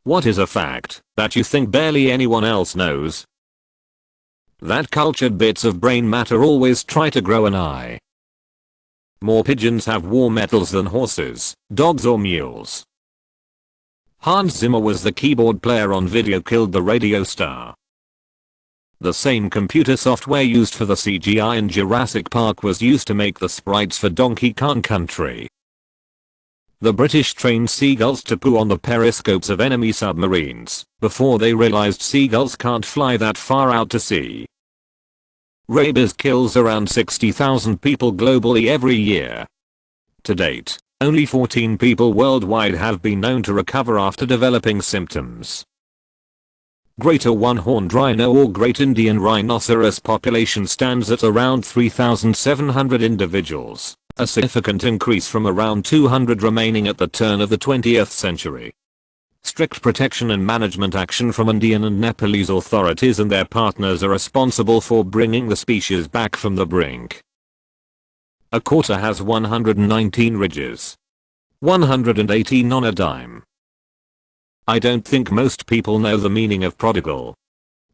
What is a fact that you think barely anyone else knows? That cultured bits of brain matter always try to grow an eye. More pigeons have war medals than horses, dogs or mules. Hans Zimmer was the keyboard player on Video Killed the Radio Star. The same computer software used for the CGI in Jurassic Park was used to make the sprites for Donkey Kong Country. The British trained seagulls to poo on the periscopes of enemy submarines before they realized seagulls can't fly that far out to sea. Rabies kills around 60,000 people globally every year. To date, only 14 people worldwide have been known to recover after developing symptoms. Greater one-horned rhino or Great Indian rhinoceros population stands at around 3,700 individuals, a significant increase from around 200 remaining at the turn of the 20th century. Strict protection and management action from Indian and Nepalese authorities and their partners are responsible for bringing the species back from the brink. A quarter has 119 ridges. 118 on a dime. I don't think most people know the meaning of prodigal.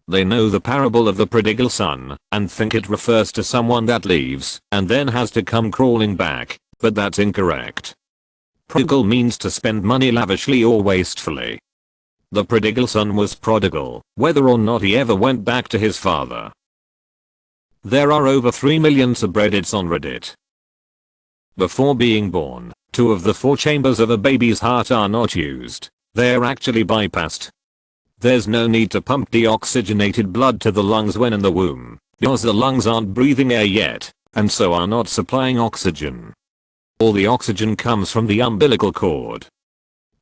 They know the parable of the prodigal son and think it refers to someone that leaves and then has to come crawling back, but that's incorrect. Prodigal means to spend money lavishly or wastefully. The prodigal son was prodigal, whether or not he ever went back to his father. There are over 3 million subreddits on Reddit. Before being born, 2 of the 4 chambers of a baby's heart are not used. They're actually bypassed. There's no need to pump deoxygenated blood to the lungs when in the womb, because the lungs aren't breathing air yet, and so are not supplying oxygen. All the oxygen comes from the umbilical cord.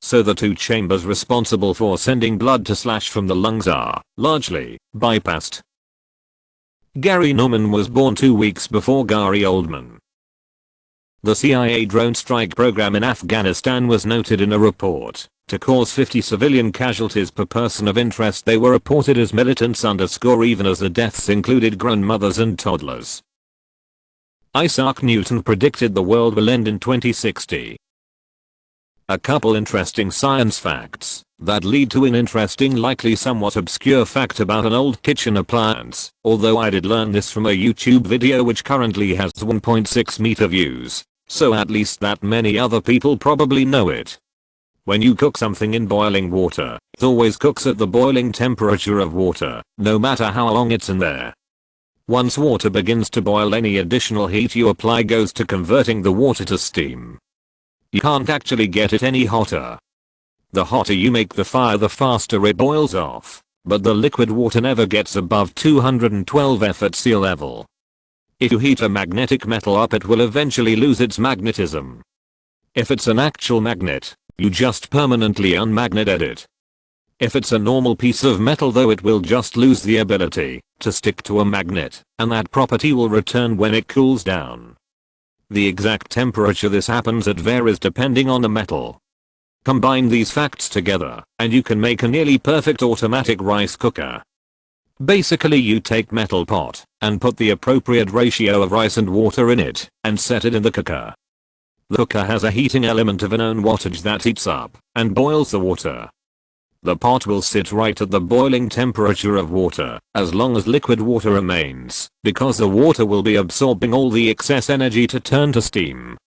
So the 2 chambers responsible for sending blood to / from the lungs are, largely, bypassed. Gary Numan was born 2 weeks before Gary Oldman. The CIA drone strike program in Afghanistan was noted in a report to cause 50 civilian casualties per person of interest. They were reported as militants even as the deaths included grown mothers and toddlers. Isaac Newton predicted the world will end in 2060. A couple interesting science facts that lead to an interesting, likely somewhat obscure fact about an old kitchen appliance, although I did learn this from a YouTube video which currently has 1.6 million views, so at least that many other people probably know it. When you cook something in boiling water, it always cooks at the boiling temperature of water, no matter how long it's in there. Once water begins to boil, any additional heat you apply goes to converting the water to steam. You can't actually get it any hotter. The hotter you make the fire, the faster it boils off, but the liquid water never gets above 212 F at sea level. If you heat a magnetic metal up, it will eventually lose its magnetism. If it's an actual magnet, you just permanently unmagnetate it. If it's a normal piece of metal though, it will just lose the ability to stick to a magnet, and that property will return when it cools down. The exact temperature this happens at varies depending on the metal. Combine these facts together, and you can make a nearly perfect automatic rice cooker. Basically, you take metal pot and put the appropriate ratio of rice and water in it and set it in the cooker. The cooker has a heating element of an own wattage that heats up and boils the water. The pot will sit right at the boiling temperature of water as long as liquid water remains, because the water will be absorbing all the excess energy to turn to steam.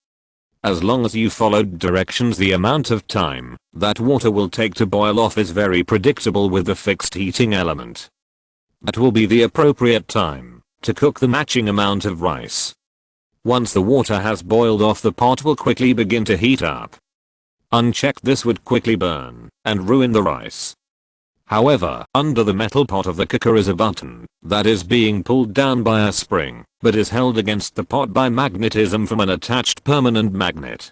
As long as you followed directions, the amount of time that water will take to boil off is very predictable with the fixed heating element. That will be the appropriate time to cook the matching amount of rice. Once the water has boiled off, the pot will quickly begin to heat up. Unchecked, this would quickly burn and ruin the rice. However, under the metal pot of the cooker is a button that is being pulled down by a spring, but is held against the pot by magnetism from an attached permanent magnet.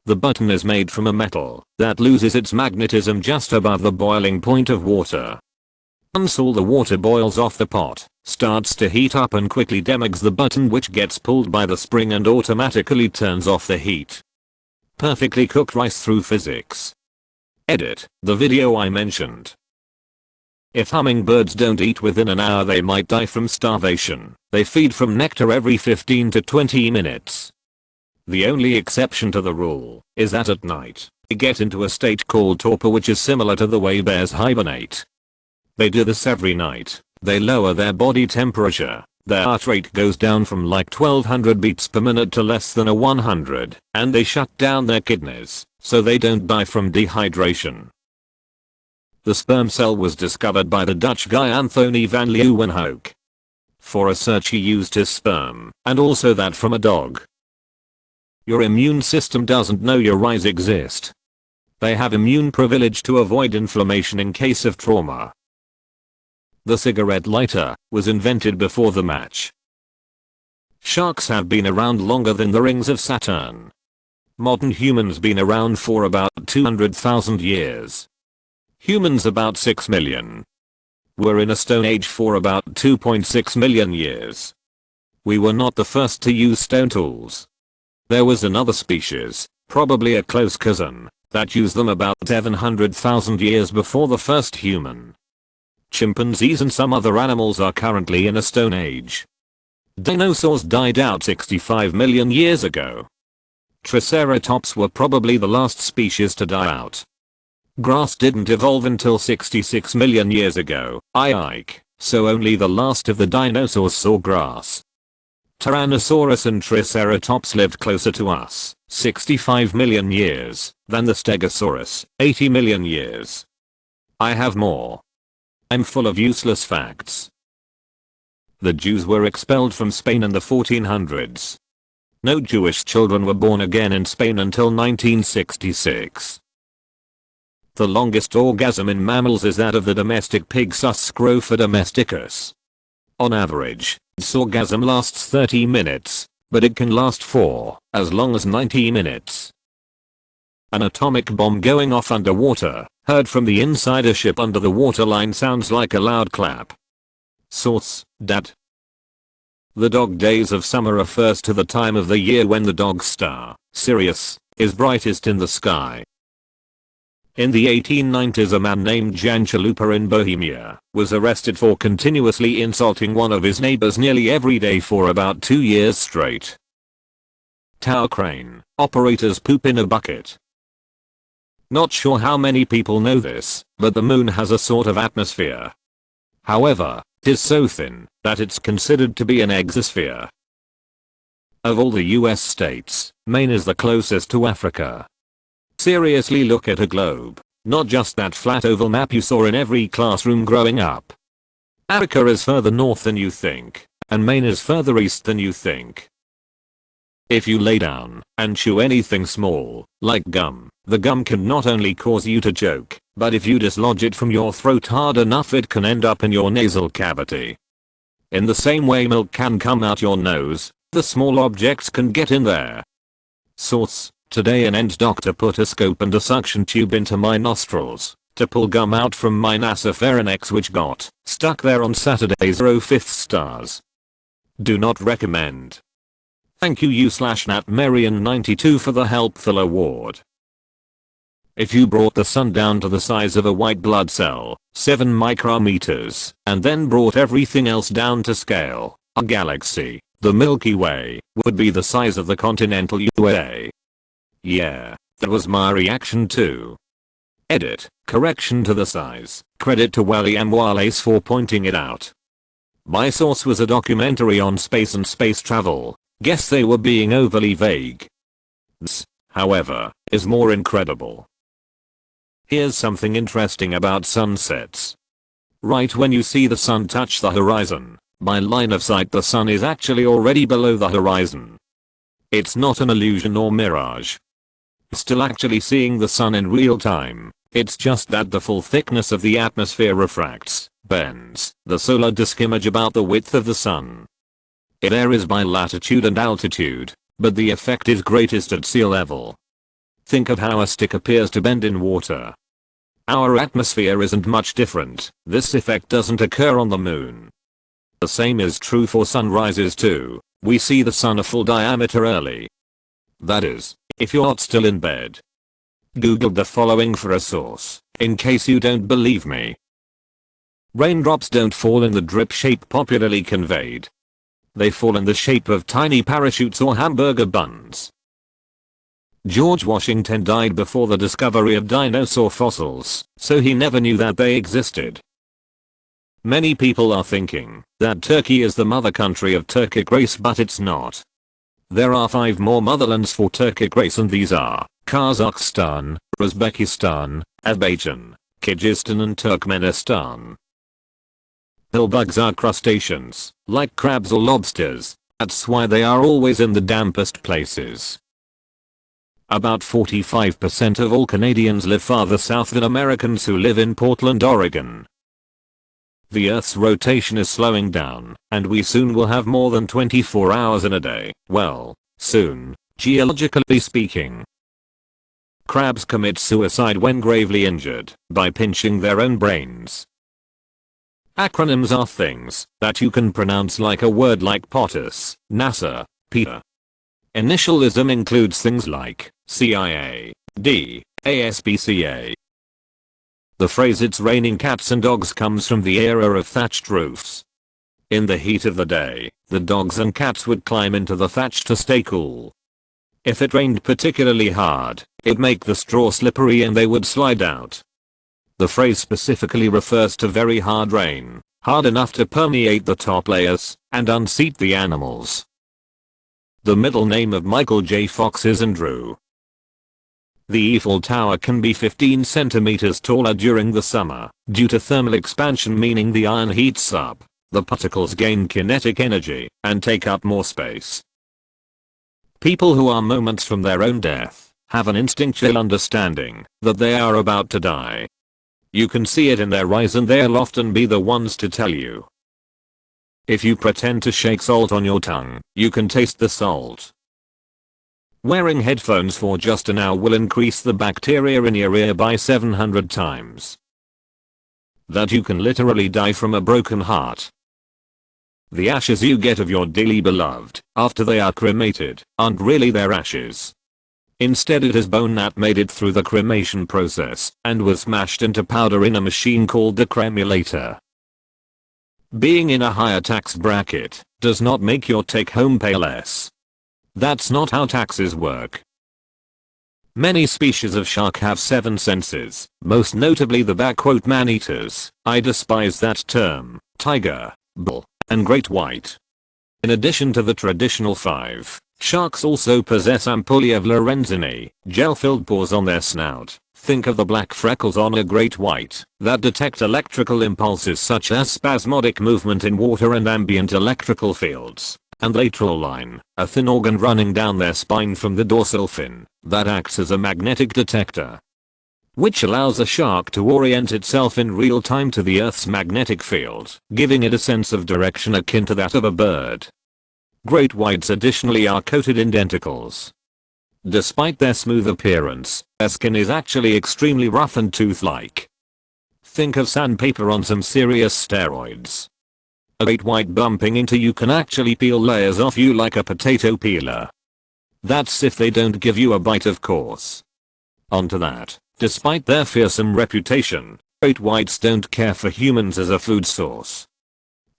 The button is made from a metal that loses its magnetism just above the boiling point of water. Once all the water boils off, the pot starts to heat up and quickly damages the button, which gets pulled by the spring and automatically turns off the heat. Perfectly cooked rice through physics. Edit the video I mentioned. If hummingbirds don't eat within an hour, they might die from starvation. They feed from nectar every 15 to 20 minutes. The only exception to the rule is that at night, They get into a state called torpor, which is similar to the way bears hibernate. They do this every night. They lower their body temperature. Their heart rate goes down from like 1200 beats per minute to less than 100, and they shut down their kidneys, so they don't die from dehydration. The sperm cell was discovered by the Dutch guy Anthony van Leeuwenhoek. For research he used his sperm, and also that from a dog. Your immune system doesn't know your eyes exist. They have immune privilege to avoid inflammation in case of trauma. The cigarette lighter was invented before the match. Sharks have been around longer than the rings of Saturn. Modern humans been around for about 200,000 years. Humans about 6 million. We're in a stone age for about 2.6 million years. We were not the first to use stone tools. There was another species, probably a close cousin, that used them about 700,000 years before the first human. Chimpanzees and some other animals are currently in a stone age. Dinosaurs died out 65 million years ago. Triceratops were probably the last species to die out. Grass didn't evolve until 66 million years ago, so only the last of the dinosaurs saw grass. Tyrannosaurus and Triceratops lived closer to us, 65 million years, than the Stegosaurus, 80 million years. I have more. I'm full of useless facts. The Jews were expelled from Spain in the 1400s. No Jewish children were born again in Spain until 1966. The longest orgasm in mammals is that of the domestic pig Scrofa domesticus. On average, its orgasm lasts 30 minutes, but it can last for as long as 90 minutes. An atomic bomb going off underwater, heard from the inside a ship under the waterline, sounds like a loud clap. Source: Dat. The dog days of summer refers to the time of the year when the dog star, Sirius, is brightest in the sky. In the 1890s, a man named Jan Chalupa in Bohemia was arrested for continuously insulting one of his neighbors nearly every day for about 2 years straight. Tower crane operators poop in a bucket. Not sure how many people know this, but the moon has a sort of atmosphere. However, it is so thin that it's considered to be an exosphere. Of all the US states, Maine is the closest to Africa. Seriously, look at a globe, not just that flat oval map you saw in every classroom growing up. Africa is further north than you think, and Maine is further east than you think. If you lay down and chew anything small, like gum, the gum can not only cause you to choke, but if you dislodge it from your throat hard enough, it can end up in your nasal cavity. In the same way milk can come out your nose, the small objects can get in there. Source: Today an end doctor put a scope and a suction tube into my nostrils to pull gum out from my nasopharynx, which got stuck there on Saturday's 5 stars. Do not recommend. Thank you u/natmarian92 for the helpful award. If you brought the sun down to the size of a white blood cell, 7 micrometers, and then brought everything else down to scale, our galaxy, the Milky Way, would be the size of the continental USA. Yeah, that was my reaction too. Edit, correction to the size, credit to William Wallace for pointing it out. My source was a documentary on space and space travel. Guess they were being overly vague. This, however, is more incredible. Here's something interesting about sunsets. Right when you see the sun touch the horizon, by line of sight the sun is actually already below the horizon. It's not an illusion or mirage. Still actually seeing the sun in real time, it's just that the full thickness of the atmosphere refracts, bends, the solar disk image about the width of the sun. It varies by latitude and altitude, but the effect is greatest at sea level. Think of how a stick appears to bend in water. Our atmosphere isn't much different. This effect doesn't occur on the moon. The same is true for sunrises too. We see the sun a full diameter early. That is, if you're not still in bed. Google the following for a source, in case you don't believe me. Raindrops don't fall in the drip shape popularly conveyed. They fall in the shape of tiny parachutes or hamburger buns. George Washington died before the discovery of dinosaur fossils, so he never knew that they existed. Many people are thinking that Turkey is the mother country of Turkic race, but it's not. There are 5 more motherlands for Turkic race, and these are Kazakhstan, Uzbekistan, Azerbaijan, Kyrgyzstan and Turkmenistan. Hillbugs are crustaceans, like crabs or lobsters. That's why they are always in the dampest places. About 45% of all Canadians live farther south than Americans who live in Portland, Oregon. The Earth's rotation is slowing down, and we soon will have more than 24 hours in a day. Well, soon, geologically speaking. Crabs commit suicide when gravely injured by pinching their own brains. Acronyms are things that you can pronounce, like a word like POTUS, NASA, PETA. Initialism includes things like CIA, D, ASPCA. The phrase "it's raining cats and dogs" comes from the era of thatched roofs. In the heat of the day, the dogs and cats would climb into the thatch to stay cool. If it rained particularly hard, it'd make the straw slippery and they would slide out. The phrase specifically refers to very hard rain, hard enough to permeate the top layers and unseat the animals. The middle name of Michael J. Fox is Andrew. The Eiffel Tower can be 15 centimeters taller during the summer due to thermal expansion, meaning the iron heats up, the particles gain kinetic energy, and take up more space. People who are moments from their own death have an instinctual understanding that they are about to die. You can see it in their eyes, and they'll often be the ones to tell you. If you pretend to shake salt on your tongue, you can taste the salt. Wearing headphones for just an hour will increase the bacteria in your ear by 700 times. That you can literally die from a broken heart. The ashes you get of your dearly beloved after they are cremated aren't really their ashes. Instead, it is bone that made it through the cremation process and was smashed into powder in a machine called the cremulator. Being in a higher tax bracket does not make your take-home pay less. That's not how taxes work. Many species of shark have 7 senses, most notably the man-eaters. I despise that term. Tiger, bull, and great white. In addition to the traditional 5, sharks also possess ampullae of Lorenzini, gel-filled pores on their snout. Think of the black freckles on a great white that detect electrical impulses such as spasmodic movement in water and ambient electrical fields. And lateral line, a thin organ running down their spine from the dorsal fin that acts as a magnetic detector, which allows a shark to orient itself in real time to the Earth's magnetic field, giving it a sense of direction akin to that of a bird. Great whites additionally are coated in denticles. Despite their smooth appearance, their skin is actually extremely rough and tooth-like. Think of sandpaper on some serious steroids. A great white bumping into you can actually peel layers off you like a potato peeler. That's if they don't give you a bite, of course. Onto that, despite their fearsome reputation, great whites don't care for humans as a food source.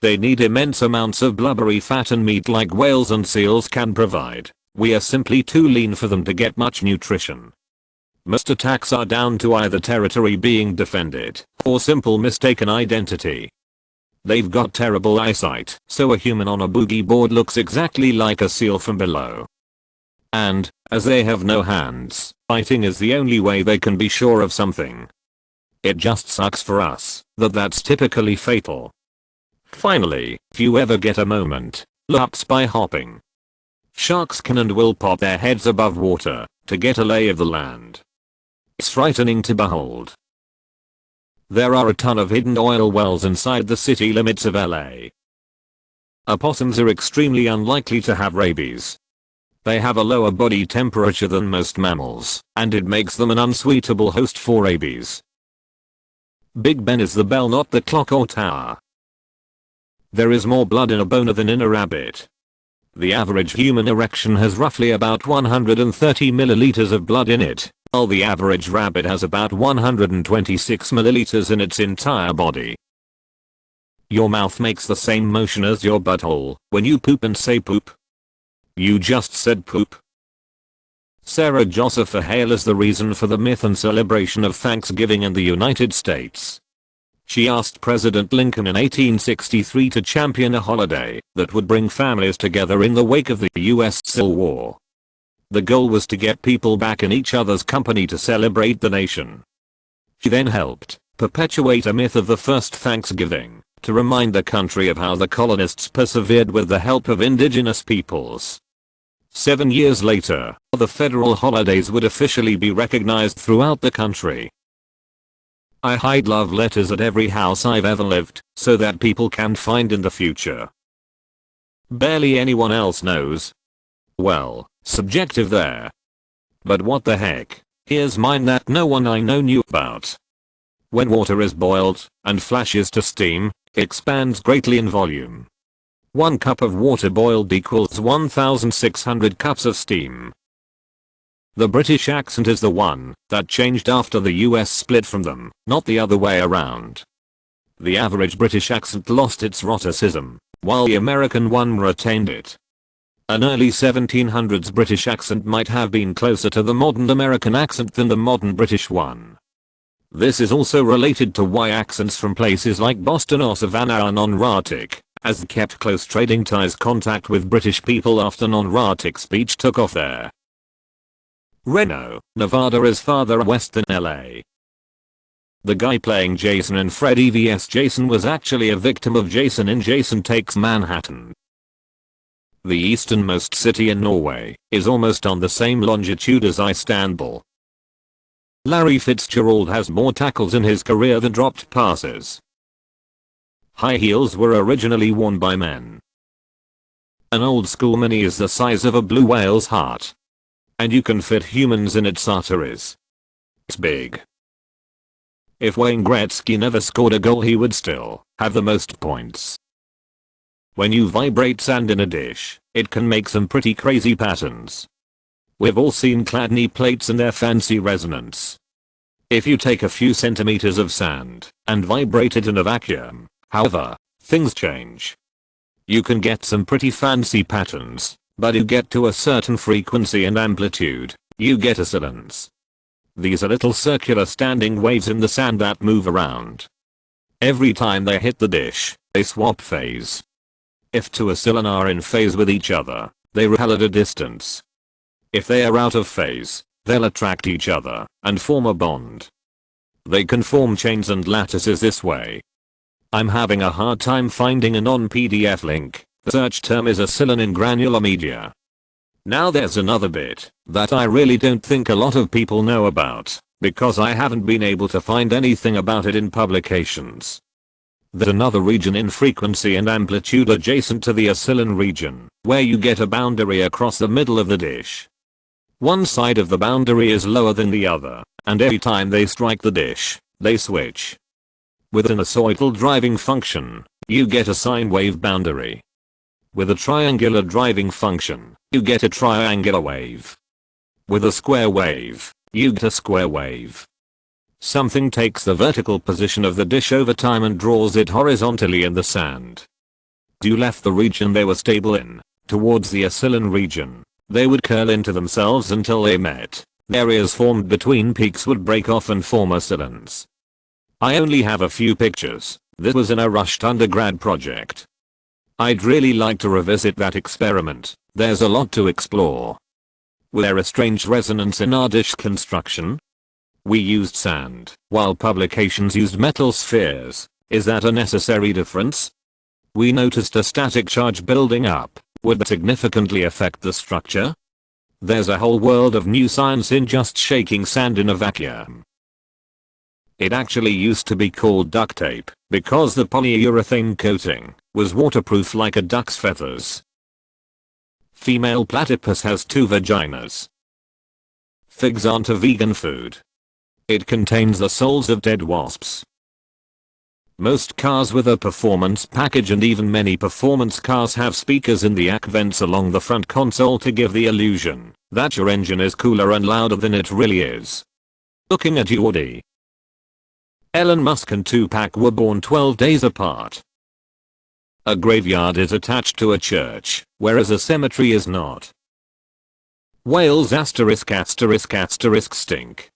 They need immense amounts of blubbery fat and meat like whales and seals can provide. We are simply too lean for them to get much nutrition. Most attacks are down to either territory being defended or simple mistaken identity. They've got terrible eyesight, so a human on a boogie board looks exactly like a seal from below. And, as they have no hands, fighting is the only way they can be sure of something. It just sucks for us that that's typically fatal. Finally, if you ever get a moment, look up spy hopping. Sharks can and will pop their heads above water to get a lay of the land. It's frightening to behold. There are a ton of hidden oil wells inside the city limits of LA. Opossums are extremely unlikely to have rabies. They have a lower body temperature than most mammals, and it makes them an unsuitable host for rabies. Big Ben is the bell, not the clock or tower. There is more blood in a boner than in a rabbit. The average human erection has roughly about 130 milliliters of blood in it, while the average rabbit has about 126 milliliters in its entire body. Your mouth makes the same motion as your butthole when you poop and say poop. You just said poop. Sarah Josepha Hale is the reason for the myth and celebration of Thanksgiving in the United States. She asked President Lincoln in 1863 to champion a holiday that would bring families together in the wake of the US Civil War. The goal was to get people back in each other's company to celebrate the nation. She then helped perpetuate a myth of the first Thanksgiving to remind the country of how the colonists persevered with the help of indigenous peoples. 7 years later, the federal holidays would officially be recognized throughout the country. I hide love letters at every house I've ever lived, so that people can find in the future. Barely anyone else knows. Well, subjective there. But what the heck, here's mine that no one I know knew about. When water is boiled and flashes to steam, it expands greatly in volume. 1 cup of water boiled equals 1,600 cups of steam. The British accent is the one that changed after the US split from them, not the other way around. The average British accent lost its eroticism, while the American one retained it. An early 1700s British accent might have been closer to the modern American accent than the modern British one. This is also related to why accents from places like Boston or Savannah are non-rhatic, as they kept close trading ties contact with British people after non-rhatic speech took off there. Reno, Nevada is farther west than LA. The guy playing Jason in Freddy vs. Jason was actually a victim of Jason in Jason Takes Manhattan. The easternmost city in Norway is almost on the same longitude as Istanbul. Larry Fitzgerald has more tackles in his career than dropped passes. High heels were originally worn by men. An old school mini is the size of a blue whale's heart. And you can fit humans in its arteries. It's big. If Wayne Gretzky never scored a goal, he would still have the most points. When you vibrate sand in a dish, it can make some pretty crazy patterns. We've all seen Chladni plates and their fancy resonance. If you take a few centimeters of sand and vibrate it in a vacuum, however, things change. You can get some pretty fancy patterns, but you get to a certain frequency and amplitude, you get oscillants. These are little circular standing waves in the sand that move around. Every time they hit the dish, they swap phase. If two oscillants are in phase with each other, they repel at a distance. If they are out of phase, they'll attract each other and form a bond. They can form chains and lattices this way. I'm having a hard time finding a non-PDF link. The search term is oscillon in granular media. Now there's another bit that I really don't think a lot of people know about, because I haven't been able to find anything about it in publications. There's another region in frequency and amplitude adjacent to the oscillon region, where you get a boundary across the middle of the dish. One side of the boundary is lower than the other, and every time they strike the dish, they switch. With an sinusoidal driving function, you get a sine wave boundary. With a triangular driving function, you get a triangular wave. With a square wave, you get a square wave. Something takes the vertical position of the dish over time and draws it horizontally in the sand. You left the region they were stable in, towards the oscillon region. They would curl into themselves until they met. The areas formed between peaks would break off and form oscillants. I only have a few pictures. This was in a rushed undergrad project. I'd really like to revisit that experiment. There's a lot to explore. Was there a strange resonance in our dish construction? We used sand, while publications used metal spheres. Is that a necessary difference? We noticed a static charge building up. Would that significantly affect the structure? There's a whole world of new science in just shaking sand in a vacuum. It actually used to be called duck tape, because the polyurethane coating was waterproof like a duck's feathers. Female platypus has 2 vaginas. Figs aren't a vegan food. It contains the souls of dead wasps. Most cars with a performance package and even many performance cars have speakers in the ACC vents along the front console to give the illusion that your engine is cooler and louder than it really is. Looking at you, Woody. Elon Musk and Tupac were born 12 days apart. A graveyard is attached to a church, whereas a cemetery is not. Whales **** stink.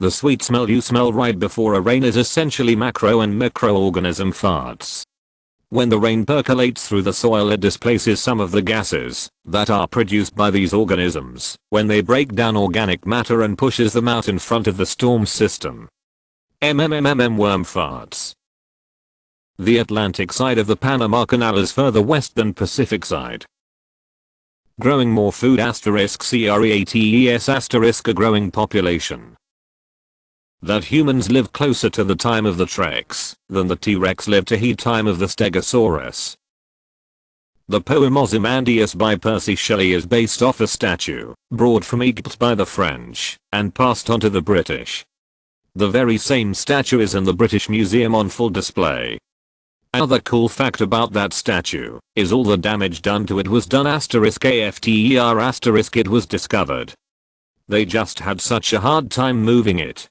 The sweet smell you smell right before a rain is essentially macro and microorganism farts. When the rain percolates through the soil, it displaces some of the gases that are produced by these organisms when they break down organic matter and pushes them out in front of the storm system. Worm farts. The Atlantic side of the Panama Canal is further west than Pacific side. Growing more food ***creates** a growing population. That humans live closer to the time of the T-Rex than the T-Rex lived to the time of the Stegosaurus. The poem Ozymandias by Percy Shelley is based off a statue brought from Egypt by the French and passed on to the British. The very same statue is in the British Museum on full display. Another cool fact about that statue is all the damage done to it was done *after it was discovered. They just had such a hard time moving it